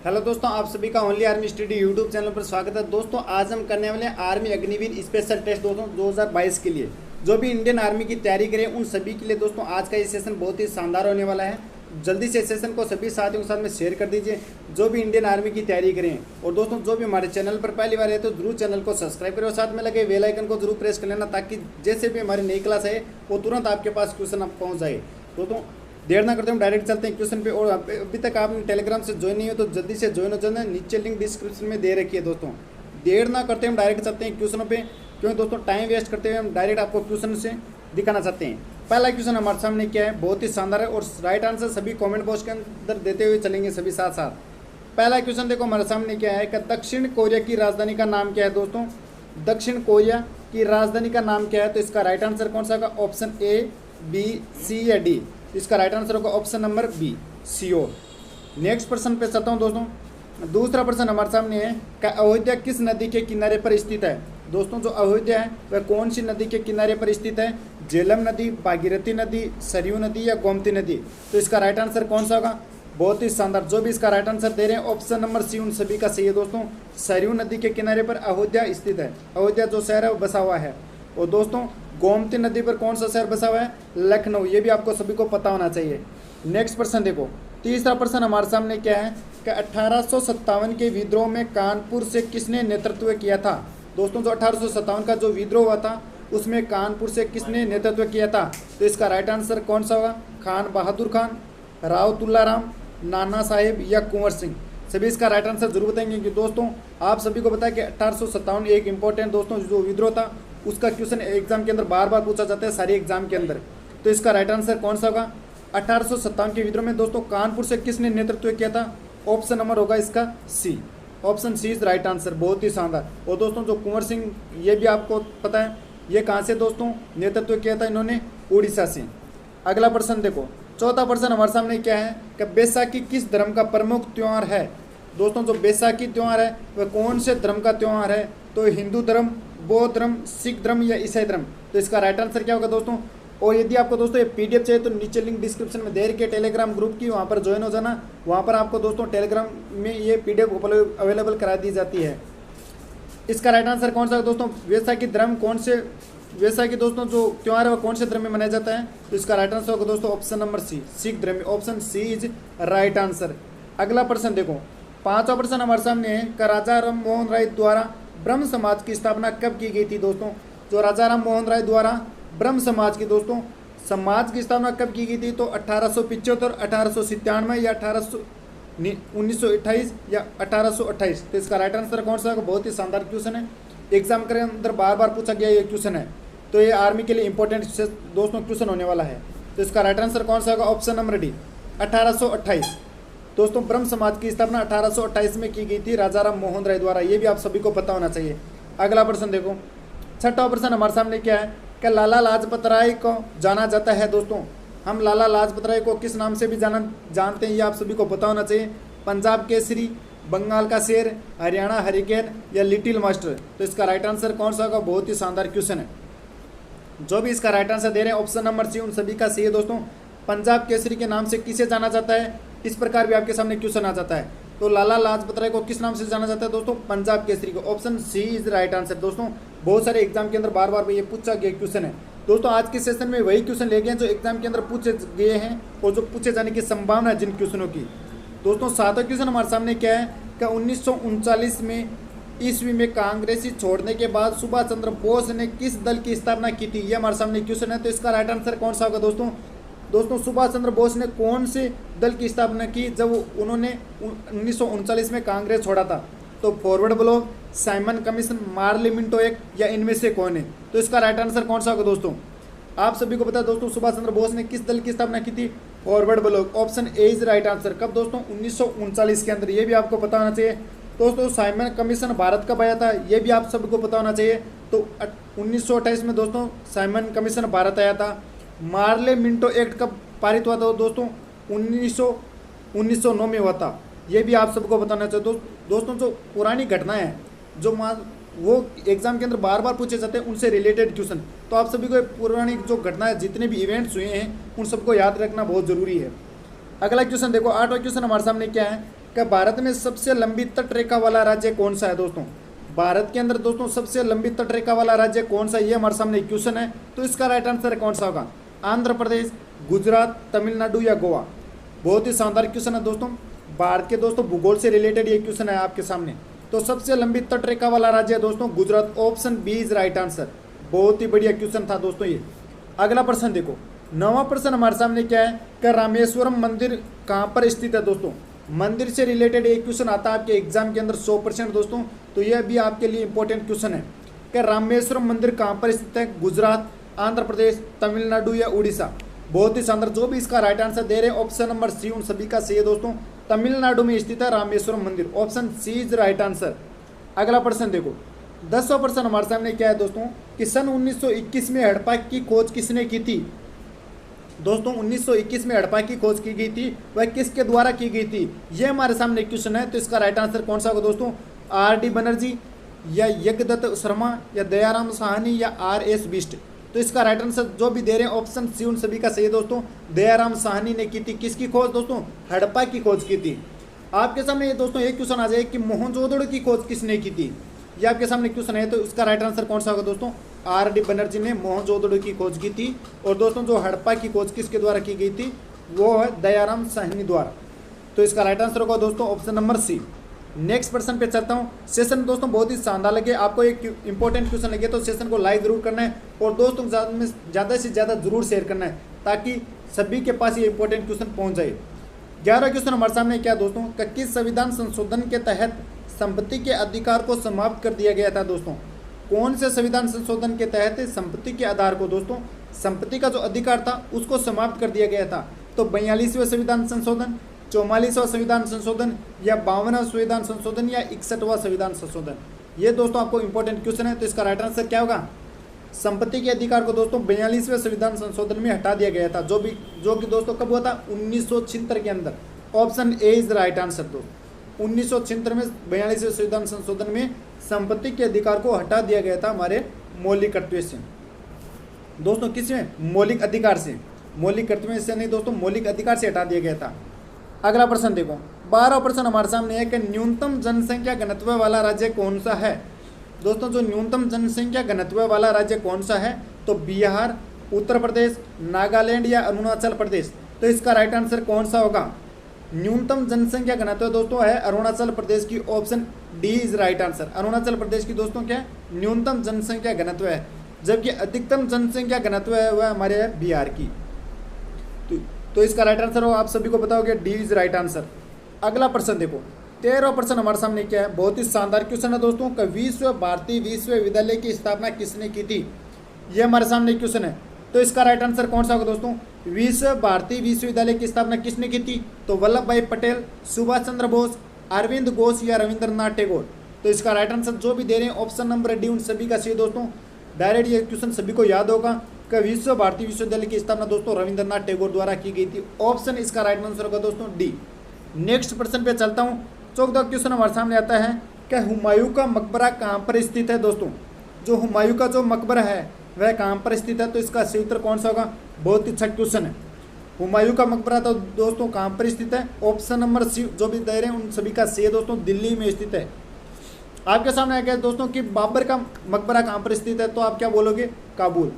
Hello दोस्तों, आप सभी का only army study YouTube channel पर स्वागत है। दोस्तों आज हम करने वाले हैं आर्मी अग्निवीर स्पेशल टेस्ट दोस्तों 2022 के लिए। जो भी इंडियन आर्मी की तैयारी करें उन सभी के लिए दोस्तों आज का ये सेशन बहुत ही शानदार होने वाला है। जल्दी से सेशन को सभी साथियों के साथ में शेयर कर दीजिए जो भी इंडियन आर्मी की तैयारी करें। और दोस्तों जो भी हमारे चैनल पर पहली बार है तो जरूर चैनल को सब्सक्राइब करें और साथ में लगे बेल आइकन को जरूर प्रेस कर लेना ताकि जैसे भी हमारी नई क्लास है वो तुरंत आपके पास क्वेश्चन आप पहुँच जाए। दोस्तों देर ना करते हम डायरेक्ट चलते हैं क्वेश्चन पे। और अभी तक आपने टेलीग्राम से ज्वाइन नहीं हो तो जल्दी से ज्वाइन हो जाना, नीचे लिंक डिस्क्रिप्शन में दे रखी है। दोस्तों देर ना करते हम डायरेक्ट चलते हैं क्वेश्चनों पे, क्योंकि दोस्तों टाइम वेस्ट करते हुए हम डायरेक्ट आपको क्वेश्चन से दिखाना चाहते हैं। पहला क्वेश्चन हमारे सामने क्या है, बहुत ही शानदार है और राइट आंसर सभी कॉमेंट बॉक्स के अंदर देते हुए चलेंगे सभी साथ साथ। पहला क्वेश्चन देखो हमारे सामने क्या है कि दक्षिण कोरिया की राजधानी का नाम क्या है। दोस्तों दक्षिण कोरिया की राजधानी का नाम क्या है, तो इसका राइट आंसर कौन सा होगा, ऑप्शन ए, बी, सी या डी। इसका राइट आंसर होगा option number B, Seoul. Next प्रश्न पे चलता हूँ दोस्तों। दूसरा प्रश्न हमारे सामने है कि अयोध्या किस नदी के किनारे पर स्थित है। दोस्तों जो अयोध्या है वह कौन सी नदी के किनारे पर स्थित है, झेलम नदी, भागीरथी नदी, सरयू नदी या गोमती नदी। तो इसका राइट आंसर कौन सा होगा, बहुत ही शानदार। जो भी इसका राइट आंसर दे रहे हैं ऑप्शन नंबर सी उन सभी का सही है। दोस्तों सरयू नदी के किनारे पर अयोध्या स्थित है। अयोध्या जो शहर है वो बसा हुआ है। और दोस्तों गोमती नदी पर कौन सा शहर बसा हुआ है, लखनऊ। ये भी आपको सभी को पता होना चाहिए। नेक्स्ट प्रश्न देखो, तीसरा प्रश्न हमारे सामने क्या है कि 1857 के विद्रोह में कानपुर से किसने नेतृत्व किया था। दोस्तों जो 1857 का जो विद्रोह हुआ था उसमें कानपुर से किसने नेतृत्व किया था, तो इसका राइट आंसर कौन सा होगा, खान बहादुर खान, राव तुल्लाराम, नाना साहेब या कुंवर सिंह। सभी इसका राइट आंसर जरूर बताएंगे कि दोस्तों आप सभी को पता है कि 1857 एक इंपॉर्टेंट दोस्तों जो विद्रोह था उसका क्वेश्चन एग्जाम के अंदर बार बार पूछा जाता है सारी एग्जाम के अंदर। तो इसका राइट आंसर कौन सा होगा, 1857 के विद्रोह में दोस्तों कानपुर से किसने नेतृत्व किया था, ऑप्शन नंबर होगा इसका C, option C is right answer. बहुत ही शानदार। और दोस्तों जो कुंवर सिंह ये भी आपको पता है ये कहाँ से दोस्तों नेतृत्व किया था, इन्होंने उड़ीसा से। अगला प्रश्न देखो, चौथा प्रश्न हमारे सामने क्या है कि बैसाखी किस धर्म का प्रमुख त्यौहार है। दोस्तों जो बैसाखी त्यौहार है वह कौन से धर्म का त्यौहार है, तो हिंदू धर्म, बौद्ध धर्म, सिख धर्म या ईसाई धर्म। तो इसका राइट आंसर क्या होगा दोस्तों। और यदि आपको दोस्तों ये पीडीएफ चाहिए तो नीचे लिंक डिस्क्रिप्शन में दे रखी है टेलीग्राम ग्रुप की, वहाँ पर ज्वाइन हो जाना। वहाँ पर आपको दोस्तों टेलीग्राम में ये पीडीएफ अवेलेबल करा दी जाती है। इसका राइट आंसर कौन सा है दोस्तों, वैसाखी धर्म कौन से, वैसाखी दोस्तों जो त्यौहार है वो कौन से धर्म में मनाया जाता है, तो इसका राइट आंसर होगा दोस्तों ऑप्शन नंबर सी, सिख धर्म में। Option C is right answer. अगला प्रश्न देखो, पांचवा प्रश्न हमारे सामने है कि राजा राम मोहन राय द्वारा ब्रह्म समाज की स्थापना कब की गई थी। दोस्तों जो राजा राम मोहन राय द्वारा ब्रह्म समाज की दोस्तों समाज की स्थापना कब की गई थी, तो 1875, 1897 या 1928 या 1828। तो इसका राइट आंसर कौन सा है, बहुत ही शानदार क्वेश्चन है, एग्जाम के अंदर बार बार पूछा गया ये क्वेश्चन है, तो ये आर्मी के लिए इंपॉर्टेंट दोस्तों क्वेश्चन होने वाला है। तो इसका राइट आंसर कौन सा होगा, ऑप्शन नंबर डी, 1828। दोस्तों ब्रह्म समाज की स्थापना 1828 में की गई थी राजा राम मोहन राय द्वारा। ये भी आप सभी को पता होना चाहिए। अगला प्रश्न देखो, छठा प्रश्न हमारे सामने क्या है कि लाला लाजपत राय को जाना जाता है। दोस्तों हम लाला लाजपत राय को किस नाम से भी जानते हैं, ये आप सभी को पता होना चाहिए। पंजाब केसरी, बंगाल का शेर, हरियाणा हरिकेन या लिटिल मास्टर। तो इसका राइट आंसर कौन सा होगा, बहुत ही शानदार क्वेश्चन है। जो भी इसका राइट आंसर दे रहे हैं ऑप्शन नंबर सी उन सभी का सही है। दोस्तों पंजाब केसरी के नाम से किसे जाना जाता है, इस प्रकार भी आपके सामने क्वेश्चन आ जाता है। तो लाला लाजपत राय को किस नाम से जाना जाता है दोस्तों, पंजाब केसरी को। Option C is right answer. दोस्तों बहुत सारे एग्जाम के अंदर बार बार ये पूछा गया क्वेश्चन है। दोस्तों आज के सेशन में वही क्वेश्चन ले गए जो एग्जाम के अंदर पूछे गए हैं और जो पूछे जाने की संभावना है जिन क्वेश्चनों की। दोस्तों सातवां क्वेश्चन हमारे सामने क्या है कि 1939 में ईस्वी में कांग्रेसी छोड़ने के बाद सुभाष चंद्र बोस ने किस दल की स्थापना की थी, यह हमारे सामने क्वेश्चन है। तो इसका राइट आंसर कौन सा होगा दोस्तों सुभाष चंद्र बोस ने कौन से दल की स्थापना की जब उन्होंने 1939 में कांग्रेस छोड़ा था, तो forward block, Simon commission, Marley Minto act या इनमें से कौन है। तो इसका राइट आंसर कौन सा होगा दोस्तों, आप सभी को पता है दोस्तों सुभाष चंद्र बोस ने किस दल की स्थापना की थी, forward block. Option A is right answer. कब दोस्तों, 1939 के अंदर। ये भी आपको पता होना चाहिए। दोस्तों साइमन कमीशन भारत कब आया था, ये भी आप सबको पता होना चाहिए। तो 1928 में दोस्तों साइमन कमीशन भारत आया था। मार्ले मिंटो एक्ट कब पारित हुआ था दोस्तों, 1909 में हुआ था। ये भी आप सबको बताना चाहिए। दोस्तों जो पुरानी घटनाएं हैं जो वो एग्जाम के अंदर बार बार पूछे जाते हैं उनसे रिलेटेड क्वेश्चन, तो आप सभी को पुरानी जो घटनाएं जितने भी इवेंट्स हुए हैं उन सबको याद रखना बहुत ज़रूरी है। अगला क्वेश्चन देखो, आठवां क्वेश्चन हमारे सामने क्या है कि भारत में सबसे लंबी तट रेखा वाला राज्य कौन सा है दोस्तों। भारत के अंदर दोस्तों सबसे लंबी तट रेखा वाला राज्य कौन सा, ये हमारे सामने क्वेश्चन है। तो इसका राइट आंसर कौन सा होगा, आंध्र प्रदेश, गुजरात, तमिलनाडु या गोवा। बहुत ही शानदार क्वेश्चन है दोस्तों, भारत के दोस्तों भूगोल से रिलेटेड ये क्वेश्चन है आपके सामने। तो सबसे लंबी तट रेखा वाला राज्य है दोस्तों Gujarat, option B is right answer. बहुत ही बढ़िया क्वेश्चन था दोस्तों ये। अगला प्रश्न देखो, 9वां प्रश्न हमारे सामने क्या है कि रामेश्वरम मंदिर कहाँ पर स्थित है दोस्तों। मंदिर से रिलेटेड एक क्वेश्चन आता है आपके एग्जाम के अंदर 100% दोस्तों, तो यह भी आपके लिए इंपॉर्टेंट क्वेश्चन है कि रामेश्वरम मंदिर कहाँ पर स्थित है, गुजरात, आंध्र प्रदेश, तमिलनाडु या उड़ीसा। बहुत ही शानदार, जो भी इसका राइट आंसर दे रहे हैं ऑप्शन नंबर सी उन सभी का सही है दोस्तों। तमिलनाडु में स्थित है रामेश्वरम मंदिर, option C is right answer. अगला प्रश्न देखो, 10वां प्रश्न हमारे सामने क्या है दोस्तों कि सन 1921 में हड़प्पा की खोज किसने की थी। दोस्तों 1921 में हड़प्पा की खोज की गई थी, वह किसके द्वारा की गई थी, यह हमारे सामने क्वेश्चन है। तो इसका राइट आंसर कौन सा होगा दोस्तों, आर.डी. बनर्जी या यज्ञदत्त शर्मा या दयाराम साहनी या R.S. बिष्ट। तो इसका राइट आंसर जो भी दे रहे हैं ऑप्शन सी उन सभी का सही है दोस्तों। दयाराम साहनी ने की थी किसकी खोज दोस्तों, हड़प्पा की खोज की थी। आपके सामने ये दोस्तों एक क्वेश्चन आ जाए कि मोहनजोदड़ो की खोज किसने की थी, ये आपके सामने क्वेश्चन है। तो इसका राइट आंसर कौन सा होगा दोस्तों, R.D. बनर्जी ने मोहनजोदड़ो की खोज की थी। और दोस्तों जो हड़प्पा की खोज किसके द्वारा की गई थी, वो है दयाराम साहनी द्वारा। तो इसका राइट आंसर होगा दोस्तों ऑप्शन नंबर सी। नेक्स्ट प्रश्न पे चलता हूँ। सेशन दोस्तों बहुत ही शानदार लगे, आपको एक इंपॉर्टेंट क्वेश्चन लगे तो सेशन को लाइक जरूर करना है और दोस्तों में ज़्यादा से ज़्यादा जरूर शेयर करना है ताकि सभी के पास ये इंपॉर्टेंट क्वेश्चन पहुँच जाए। 11वां क्वेश्चन हमारे सामने क्या दोस्तों, किस संविधान संशोधन के तहत संपत्ति के अधिकार को समाप्त कर दिया गया था दोस्तों। कौन से संविधान संशोधन के तहत संपत्ति के आधार को दोस्तों, संपत्ति का जो अधिकार था उसको समाप्त कर दिया गया था। तो 42वें संविधान संशोधन, 44वां संविधान संशोधन या 52वां संविधान संशोधन या 61वां संविधान संशोधन, ये दोस्तों आपको इंपॉर्टेंट क्वेश्चन है। तो इसका राइट आंसर क्या होगा, संपत्ति के अधिकार को दोस्तों 42वें संविधान संशोधन में हटा दिया गया था, जो कि दोस्तों कब हुआ था, 1976 के अंदर। Option A is right answer दोस्तों। 1976 में 42वें संविधान संशोधन में संपत्ति के अधिकार को हटा दिया गया था हमारे मौलिक कर्तव्य से दोस्तों। किसमें, मौलिक अधिकार से, मौलिक कर्तव्य से नहीं दोस्तों, मौलिक अधिकार से हटा दिया गया था। अगला प्रश्न देखो, 12वां प्रश्न हमारे सामने है कि न्यूनतम जनसंख्या घनत्व वाला राज्य कौन सा है दोस्तों। जो न्यूनतम जनसंख्या घनत्व वाला राज्य कौन सा है, तो बिहार, उत्तर प्रदेश, नागालैंड या अरुणाचल प्रदेश। तो इसका राइट आंसर कौन सा होगा, न्यूनतम जनसंख्या घनत्व दोस्तों है अरुणाचल प्रदेश की, option D is right answer. Arunachal Pradesh की दोस्तों क्या है, न्यूनतम जनसंख्या घनत्व है, जबकि अधिकतम जनसंख्या घनत्व है वह हमारे है बिहार की। तो इसका राइट आंसर होगा, आप सभी को पता होगा, डी इज राइट आंसर। अगला प्रश्न देखो, 13वां प्रश्न हमारे सामने क्या है, बहुत ही शानदार क्वेश्चन है दोस्तों कि विश्व भारती विश्वविद्यालय की स्थापना किसने की थी, ये हमारे सामने क्वेश्चन है। तो इसका राइट आंसर कौन सा होगा दोस्तों, विश्व भारती विश्वविद्यालय की स्थापना किसने की थी, तो वल्लभ भाई पटेल, सुभाष चंद्र बोस, अरविंद घोष या रविंद्रनाथ टैगोर। तो इसका राइट आंसर जो भी दे रहे हैं ऑप्शन नंबर डी उन सभी का सही दोस्तों। डायरेक्ट ये क्वेश्चन सभी को याद होगा कि विश्व भारती विश्वविद्यालय की स्थापना दोस्तों रविंद्रनाथ टैगोर द्वारा की गई थी, ऑप्शन इसका राइट आंसर होगा दोस्तों डी। नेक्स्ट प्रश्न पे चलता हूँ। 14वां क्वेश्चन हमारे सामने आता है कि हुमायूं का मकबरा कहाँ पर स्थित है दोस्तों। जो हुमायूं का जो मकबरा है वह कहाँ पर स्थित है, तो इसका सही उत्तर कौन सा होगा, बहुत ही अच्छा क्वेश्चन है। हुमायूं का मकबरा तो दोस्तों कहाँ पर स्थित है, ऑप्शन नंबर सी जो भी दे रहे हैं उन सभी का सही है दोस्तों, दिल्ली में स्थित है। आपके सामने आ गया दोस्तों कि बाबर का मकबरा कहाँ पर स्थित है, तो आप क्या बोलोगे, काबुल।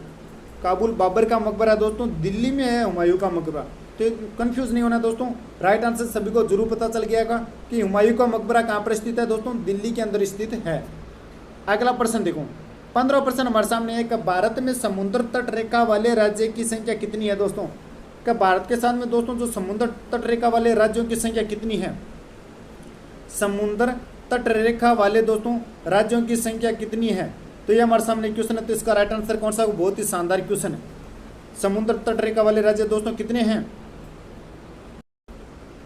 काबुल बाबर का मकबरा दोस्तों दिल्ली में है हुमायूं का मकबरा। तो कंफ्यूज नहीं होना दोस्तों, राइट आंसर सभी को जरूर पता चल गया कि हुमायूं का मकबरा कहाँ पर स्थित है दोस्तों, दिल्ली के अंदर स्थित है। अगला प्रश्न देखो, 15वां प्रश्न हमारे सामने है कि भारत में समुद्र तट रेखा वाले राज्य की संख्या कितनी है दोस्तों। कि भारत के साथ में दोस्तों जो समुद्र तट रेखा वाले राज्यों की संख्या कितनी है, समुद्र तट रेखा वाले दोस्तों राज्यों की संख्या कितनी है, तो ये हमारे सामने क्वेश्चन है। तो इसका राइट आंसर कौन सा, बहुत ही शानदार क्वेश्चन है। समुद्र तट रेखा वाले राज्य दोस्तों कितने हैं,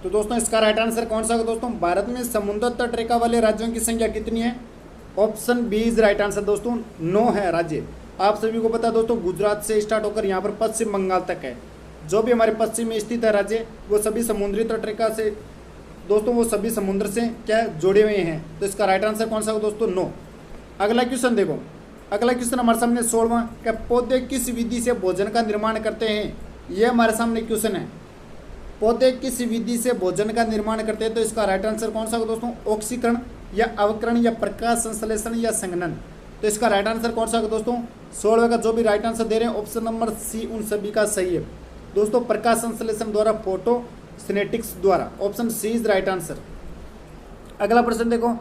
तो दोस्तों इसका राइट आंसर कौन सा होगा दोस्तों, भारत में समुद्र तट रेखा वाले राज्यों की संख्या कितनी है, option B is right answer दोस्तों, 9 है राज्य। आप सभी को पता है दोस्तों गुजरात से स्टार्ट होकर यहाँ पर पश्चिम बंगाल तक है, जो भी हमारे पश्चिम में स्थित है राज्य वो सभी समुद्री तट रेखा से दोस्तों, वो सभी समुद्र से क्या जुड़े हुए हैं। तो इसका राइट आंसर कौन सा होगा दोस्तों, 9। अगला क्वेश्चन देखो, अगला क्वेश्चन हमारे सामने 16वां, क्या पौधे किस विधि से भोजन का निर्माण करते हैं, ये हमारे सामने क्वेश्चन है। पौधे किस विधि से भोजन का निर्माण करते हैं? तो इसका राइट आंसर कौन सा होगा दोस्तों? ऑक्सीकरण या अवकरण या प्रकाश संश्लेषण या संघनन। तो इसका राइट आंसर कौन सा होगा दोस्तों? 16 का जो भी राइट आंसर दे रहे हैं ऑप्शन नंबर सी उन सभी का सही है दोस्तों। प्रकाश संश्लेषण द्वारा, फोटोसिनेटिक्स द्वारा, option C is right answer. अगला प्रश्न देखो,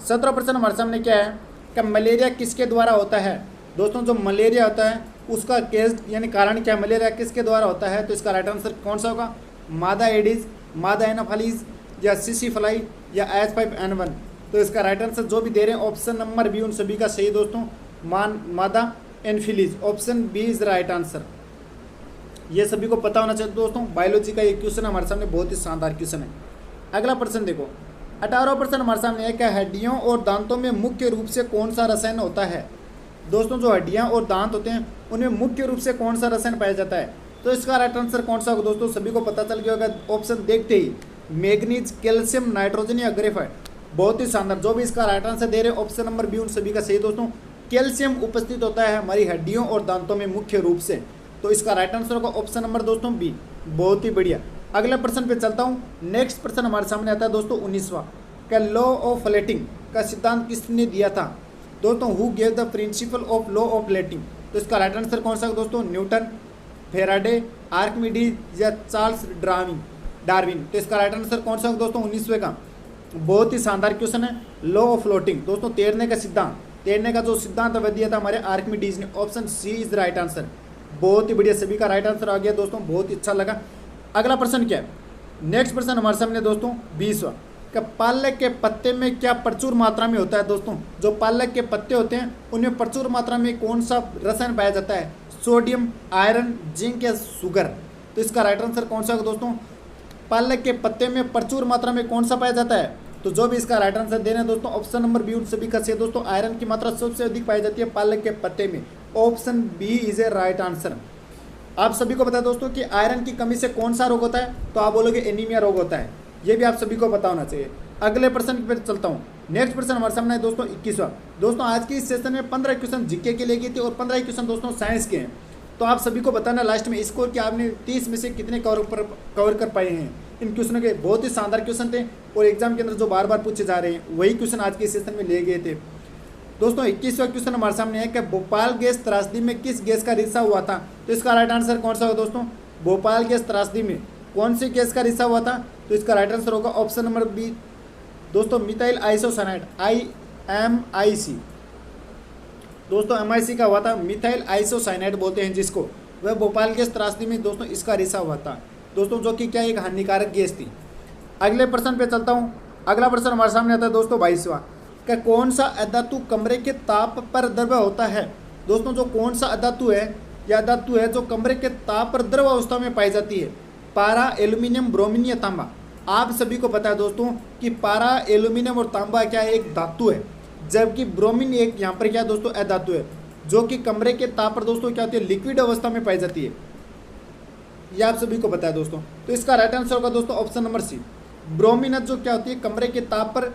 17 प्रश्न हमारे सामने क्या है कि मलेरिया किसके द्वारा होता है? दोस्तों जो मलेरिया होता है उसका केस यानी कारण क्या है? मलेरिया किसके द्वारा होता है? तो इसका राइट आंसर कौन सा होगा? मादा एडिस, मादा एनाफाइलीज या सिसिफ्लाई या H5N1। तो इसका राइट आंसर जो भी दे रहे हैं ऑप्शन नंबर बी उन सभी का सही दोस्तों, मादा anopheles, option B is right answer. ये सभी को पता होना चाहिए दोस्तों। बायोलॉजी का ये क्वेश्चन हमारे सामने बहुत ही शानदार क्वेश्चन है। अगला प्रश्न देखो, 18वां प्रश्न हमारे सामने है कि हड्डियों और दांतों में मुख्य रूप से कौन सा रसायन होता है? दोस्तों जो हड्डियां और दांत होते हैं उनमें मुख्य रूप से कौन सा रसायन पाया जाता है? तो इसका राइट आंसर कौन सा होगा दोस्तों? सभी को पता चल गया होगा ऑप्शन देखते ही, मैग्नीज, कैल्शियम, नाइट्रोजन या ग्रेफाइट। बहुत ही शानदार, जो भी इसका राइट आंसर दे रहे हैं ऑप्शन नंबर बी उन सभी का सही दोस्तों। कैल्शियम उपस्थित होता है हमारी हड्डियों और दांतों में मुख्य रूप से। तो इसका राइट आंसर होगा ऑप्शन नंबर दोस्तों बी। बहुत ही बढ़िया। अगले प्रश्न पे चलता हूँ। नेक्स्ट प्रश्न हमारे सामने आता है दोस्तों 19वां का लॉ ऑफ लेटिंग का सिद्धांत किसने दिया था? दोस्तों who gave the principle of law of letting. तो इसका राइट आंसर कौन सा है दोस्तों? न्यूटन, फेराडे, आर्किमिडीज या चार्ल्स डार्विन। तो इसका राइट आंसर कौन सा है दोस्तों? 19वें का। बहुत ही शानदार क्वेश्चन है। लॉ ऑफ फ्लोटिंग दोस्तों, तैरने का सिद्धांत, तैरने का जो सिद्धांत वह दिया था हमारे आर्किमिडीज ने, option C is right answer. बहुत ही बढ़िया, सभी का राइट आंसर आ गया दोस्तों, बहुत ही अच्छा लगा। अगला प्रश्न क्या है? नेक्स्ट प्रश्न हमारे सामने दोस्तों 20वां कि पालक के पत्ते में क्या प्रचुर मात्रा में होता है? दोस्तों जो पालक के पत्ते होते हैं उनमें प्रचुर मात्रा में कौन सा रसायन पाया जाता है? सोडियम, आयरन, जिंक या शुगर। तो इसका राइट आंसर कौन सा होगा दोस्तों? पालक के पत्ते में प्रचुर मात्रा में कौन सा पाया जाता है? तो जो भी इसका राइट आंसर दे रहे हैं दोस्तों ऑप्शन नंबर बी उन सभी का सही दोस्तों। आयरन की मात्रा सबसे अधिक पाई जाती है पालक के पत्ते में, option B is a right answer. आप सभी को पता है दोस्तों कि आयरन की कमी से कौन सा रोग होता है? तो आप बोलोगे एनीमिया रोग होता है। ये भी आप सभी को पता होना चाहिए। अगले प्रश्न पर चलता हूँ। नेक्स्ट प्रश्न हमारे सामने है दोस्तों 21वां। दोस्तों आज की इस सेशन में 15 क्वेश्चन जीके के लिए की थी और 15 क्वेश्चन दोस्तों साइंस के हैं। तो आप सभी को बताना लास्ट में स्कोर कि आपने 30 में से कितने कवर कर पाए हैं इन क्वेश्चनों के। बहुत ही शानदार क्वेश्चन थे और एग्जाम के अंदर जो बार बार पूछे जा रहे हैं वही क्वेश्चन आज के सेशन में ले गए थे दोस्तों। 21वां क्वेश्चन हमारे सामने है कि भोपाल गैस त्रासदी में किस गैस का रिसाव हुआ था? तो इसका राइट आंसर कौन सा होगा दोस्तों? भोपाल गैस त्रासदी में कौन सी गैस का रिसाव हुआ था? तो इसका राइट आंसर होगा ऑप्शन नंबर बी दोस्तों, मिथाइल आइसोसाइनाइड, IMIC। दोस्तों MIC का हुआ था, मिथाइल आइसोसाइनाइड बोलते हैं जिसको, वह भोपाल गैस त्रासदी में दोस्तों इसका रिसाव हुआ था दोस्तों, जो कि क्या एक हानिकारक गैस थी। अगले प्रश्न पे चलता हूँ। अगला प्रश्न हमारे सामने आता है दोस्तों 22वां कि कौन सा अधातु कमरे के ताप पर द्रव होता है? दोस्तों जो कौन सा अधातु है या धातु है जो कमरे के ताप पर द्रव अवस्था में पाई जाती है? पारा, एल्यूमिनियम, ब्रोमीन या तांबा। आप सभी को पता है दोस्तों कि पारा, एल्यूमिनियम और तांबा क्या है? एक धातु है, जबकि ब्रोमीन एक यहाँ पर क्या है दोस्तों? अधातु है, जो कि कमरे के ताप पर दोस्तों क्या होती है? लिक्विड अवस्था में पाई जाती है। ये आप सभी को पता है दोस्तों। तो इसका राइट आंसर होगा दोस्तों ऑप्शन नंबर सी। ब्रोमीन जो क्या होती है? कमरे के ताप पर,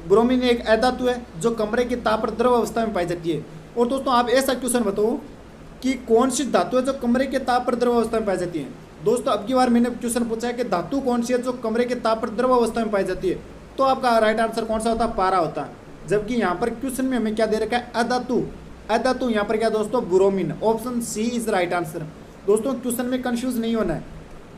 ब्रोमीन एक अधातु है जो कमरे के ताप पर द्रव अवस्था में पाई जाती है। और दोस्तों आप ऐसा क्वेश्चन बताओ कि कौन सी धातु है जो कमरे के ताप पर द्रव अवस्था में पाई जाती है? दोस्तों अब की बार मैंने क्वेश्चन पूछा है कि धातु कौन सी है जो कमरे के ताप पर द्रव अवस्था में पाई जाती है, तो आपका राइट आंसर कौन सा होता है? पारा होता है। जबकि यहाँ पर क्वेश्चन में हमें क्या दे रखा है? अधातु। अधातु यहाँ पर क्या दोस्तों? Bromine, option C is right answer. दोस्तों क्वेश्चन में कंफ्यूज नहीं होना है।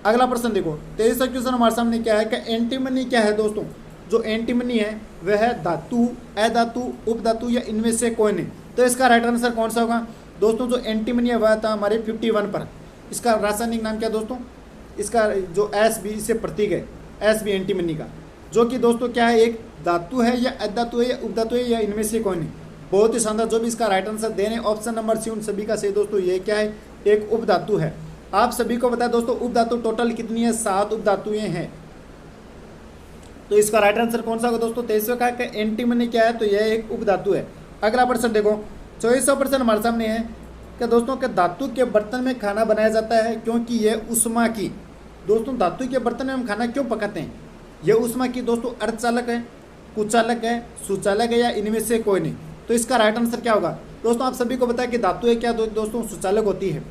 अगला प्रश्न देखो 23वां क्वेश्चन हमारे सामने क्या है कि एंटीमनी क्या है? दोस्तों जो एंटीमनी है वह है धातु, अधातु, उपधातु या इनमें से कोई नहीं। तो इसका राइट आंसर कौन सा होगा? दोस्तों जो एंटीमनी है वह था हमारे 51 पर। इसका रासायनिक नाम क्या दोस्तों? इसका जो SB से प्रतीक है, SB एंटीमनी का, जो कि दोस्तों क्या है? एक धातु है या अधातु है या उपधातु है या इनमें से कोई नहीं। बहुत ही शानदार, जो भी इसका राइट आंसर दे रहे हैं ऑप्शन नंबर सी उन सभी का सही दोस्तों। ये क्या है? एक उपधातु है। आप सभी को बताया दोस्तों उपधातु टोटल कितनी है? 7 उपधातुएं हैं। तो इसका राइट आंसर कौन सा होगा दोस्तों? 23वां का एंटीमनी क्या है? तो यह एक उपधातु है। अगला प्रश्न देखो 24वां प्रश्न हमारे सामने है कि दोस्तों के धातु के बर्तन में खाना बनाया जाता है क्योंकि यह उष्मा की। दोस्तों धातु के बर्तन में हम खाना क्यों पकाते हैं? यह उष्मा की दोस्तों अर्धचालक है, कुचालक है, सुचालक है या इनमें से कोई नहीं। तो इसका राइट आंसर क्या होगा? दोस्तों आप सभी को पता है कि धातु है क्या दोस्तों? सुचालक होती है।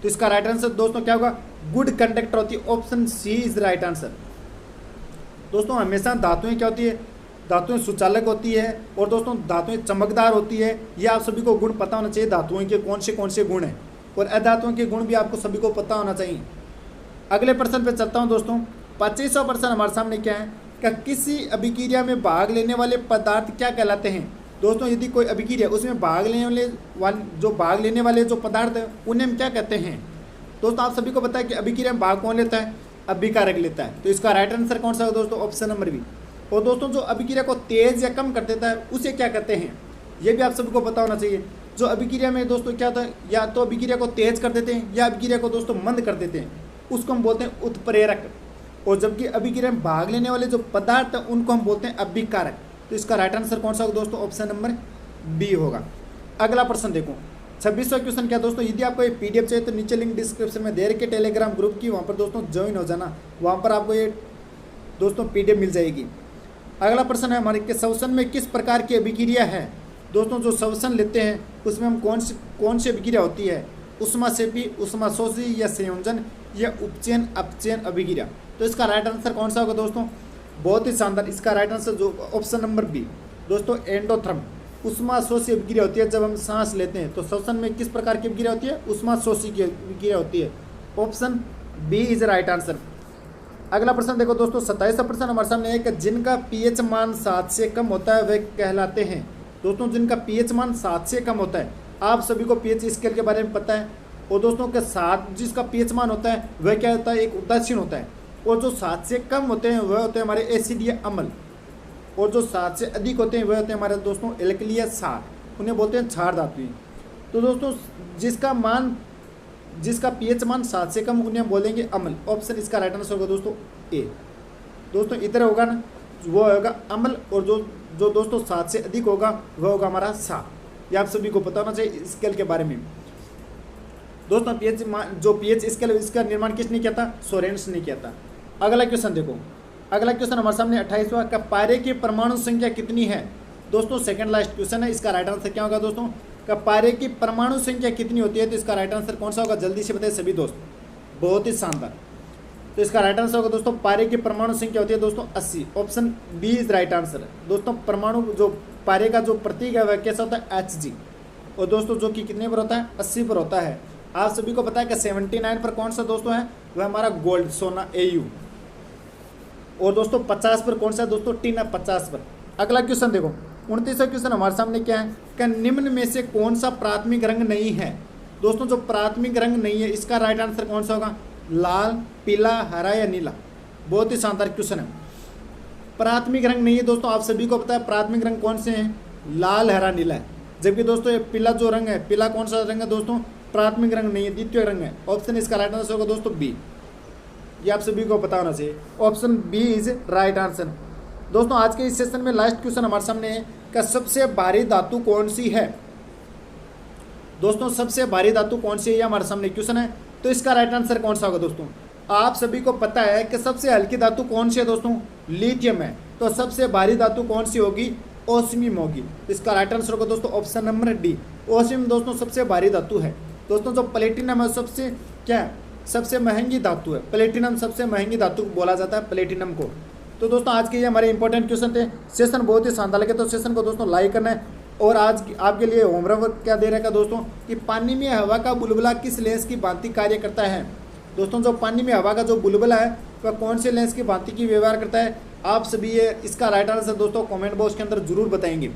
तो इसका राइट आंसर दोस्तों क्या होगा? गुड कंडक्टर होती है, option C is right answer. दोस्तों हमेशा धातुएं क्या होती है, धातुएं सुचालक होती है और दोस्तों धातुएं चमकदार होती है। ये आप सभी को गुण पता होना चाहिए धातुओं के कौन से गुण हैं, और अधातुओं के गुण भी आपको सभी को पता होना चाहिए। अगले प्रश्न पे चलता हूं दोस्तों। 25वां प्रश्न हमारे सामने क्या है कि किसी अभिक्रिया में भाग लेने वाले पदार्थ क्या कहलाते हैं। दोस्तों यदि कोई अभिक्रिया उसमें भाग लेने वाले जो पदार्थ है उन्हें हम क्या कहते हैं। दोस्तों आप सभी को पता है कि अभिक्रिया में भाग कौन लेता है, अभिकारक लेता है। तो इसका राइट आंसर कौन सा है दोस्तों, ऑप्शन नंबर बी। और दोस्तों जो अभिक्रिया को तेज या कम कर देता है उसे क्या कहते हैं, ये भी आप सभी को पता होना चाहिए। जो अभिक्रिया में दोस्तों क्या होता है, या तो अभिक्रिया को तेज कर देते हैं या अभिक्रिया को दोस्तों मंद कर देते हैं, उसको हम बोलते हैं उत्प्रेरक। और जबकि अभिक्रिया में भाग लेने वाले जो पदार्थ हैं उनको हम बोलते हैं अभिकारक। तो इसका राइट आंसर कौन सा होगा दोस्तों, ऑप्शन नंबर बी होगा। अगला प्रश्न देखो 26वां क्वेश्चन क्या दोस्तों। यदि आपको ये पीडीएफ चाहिए तो नीचे लिंक डिस्क्रिप्शन में दे रखे टेलीग्राम ग्रुप की, वहाँ पर दोस्तों ज्वाइन हो जाना, वहाँ पर आपको ये दोस्तों पीडीएफ मिल जाएगी। अगला प्रश्न है हमारे कि श्वसन में किस प्रकार की अभिक्रिया है। दोस्तों जो श्वसन लेते हैं उसमें हम कौन सी अभिक्रिया होती है, उष्माक्षेपी, उष्माशोषी या संयोजन या उपचयन अपचयन अभिक्रिया। तो इसका राइट आंसर कौन सा होगा दोस्तों, बहुत ही शानदार। इसका राइट आंसर जो ऑप्शन नंबर बी दोस्तों, एंडोथर्म। उष्माशोषी अभिक्रिया होती है जब हम सांस लेते हैं। तो श्वसन में किस प्रकार की अभिक्रिया होती है, उष्माशोषी की अभिक्रिया होती है। Option B is right answer. अगला प्रश्न देखो दोस्तों 27वां प्रश्न हमारे सामने है कि जिनका पीएच मान 7 से कम होता है वे कहलाते हैं। दोस्तों जिनका पीएच मान 7 से कम होता है, आप सभी को पीएच स्केल के बारे में पता है। और दोस्तों के 7 जिसका पीएच मान होता है वह क्या होता है, एक उदासीन होता है। और जो 7 से कम होते हैं वह होते हैं हमारे एसिडीय अम्ल। और जो 7 से अधिक होते हैं वह होते हैं हमारे दोस्तों एल्कलीय क्षार, उन्हें बोलते हैं क्षार धातुएं। तो दोस्तों जिसका पीएच मान 7 से कम उन्हें बोलेंगे अम्ल। ऑप्शन इसका राइट आंसर होगा दोस्तों ए। दोस्तों इधर होगा ना, वो होगा अम्ल, और जो दोस्तों 7 से अधिक होगा वह होगा हमारा क्षार। ये आप सभी को पता होना चाहिए स्केल के बारे में। दोस्तों पीएच स्केल इसका निर्माण किसने किया था, सोरेन्स ने किया था। अगला क्वेश्चन देखो, अगला क्वेश्चन हमारे सामने 28वां का पारे की परमाणु संख्या कितनी है। दोस्तों सेकंड लास्ट क्वेश्चन है, इसका राइट आंसर क्या होगा दोस्तों, का पारे की परमाणु संख्या कितनी होती है। तो इसका राइट आंसर कौन सा होगा, जल्दी से बताइए सभी दोस्त, बहुत ही शानदार। तो इसका राइट आंसर होगा दोस्तों, पारे की परमाणु संख्या होती है दोस्तों 80। Option B is right answer. दोस्तों परमाणु जो पारे का जो प्रतीक है वह कैसा होता है, Hg। और दोस्तों जो कि कितने पर होता है, 80 पर होता है। आप सभी को पता है कि 79 पर कौन सा दोस्तों है, वह हमारा गोल्ड सोना Au। और दोस्तों 50 पर कौन सा दोस्तों, टिन है 50 पर। अगला क्वेश्चन देखो 29वां क्वेश्चन हमारे सामने क्या है कि निम्न में से कौन सा प्राथमिक रंग नहीं है। दोस्तों जो प्राथमिक रंग नहीं है इसका राइट आंसर कौन सा होगा, लाल, पीला, हरा या नीला। बहुत ही शानदार क्वेश्चन है। प्राथमिक रंग नहीं है दोस्तों, आप सभी को पता है प्राथमिक रंग कौन से हैं, लाल, हरा, नीला है। जबकि दोस्तों ये पीला जो रंग है, पीला कौन सा रंग है दोस्तों, प्राथमिक रंग नहीं है, द्वितीय रंग है। ऑप्शन इसका राइट आंसर होगा दोस्तों बी। ये आप सभी को पता होना चाहिए, option B is right answer. दोस्तों आज के इस सेशन में लास्ट क्वेश्चन हमारे सामने है कि सबसे भारी धातु कौन सी है। दोस्तों सबसे भारी धातु कौन सी है, ये हमारे सामने क्वेश्चन है। तो इसका राइट आंसर कौन सा होगा दोस्तों, आप सभी को पता है कि सबसे हल्की धातु कौन सी है दोस्तों, लिथियम है। तो सबसे भारी धातु कौन सी होगी, ओस्मियम होगी। इसका राइट आंसर होगा दोस्तों ऑप्शन नंबर डी, ओस्मियम दोस्तों सबसे भारी धातु है। दोस्तों जो प्लेटिनम है सबसे क्या है, सबसे महंगी धातु है। प्लेटिनम सबसे महंगी धातु बोला जाता है प्लेटिनम को। तो दोस्तों आज के ये हमारे इंपॉर्टेंट क्वेश्चन थे। सेशन बहुत ही शानदार लगे तो सेशन को दोस्तों लाइक करना है। और आज आपके लिए होमवर्क क्या दे रखा दोस्तों, कि पानी में हवा का बुलबुला किस लेंस की भांति कार्य करता है। दोस्तों जो पानी में हवा का जो बुलबुला है वह कौन से लेंस की भांति की व्यवहार करता है। आप सभी ये इसका राइट आंसर दोस्तों कमेंट बॉक्स के अंदर जरूर बताएंगे।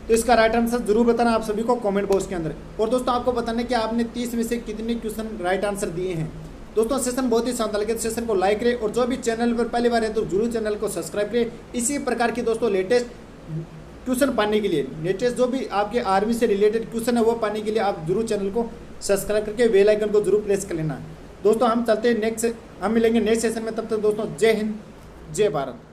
तो इसका राइट आंसर जरूर बताना आप सभी को कमेंट बॉक्स के अंदर। और दोस्तों आपको बताना कि आपने 30 में से कितने क्वेश्चन राइट आंसर दिए हैं। दोस्तों सेशन बहुत ही शानदार लगे, सेशन को लाइक करें और जो भी चैनल पर पहली बार है तो जरूर चैनल को सब्सक्राइब करें। इसी प्रकार की दोस्तों लेटेस्ट क्वेश्चन पाने के लिए, लेटेस्ट जो भी आपके आर्मी से रिलेटेड क्वेश्चन है वो पाने के लिए आप जरूर चैनल को सब्सक्राइब करके बेल आइकन को जरूर प्रेस कर लेना। दोस्तों हम चलते हैं हम मिलेंगे नेक्स्ट सेशन में। तब तक दोस्तों जय हिंद, जय भारत।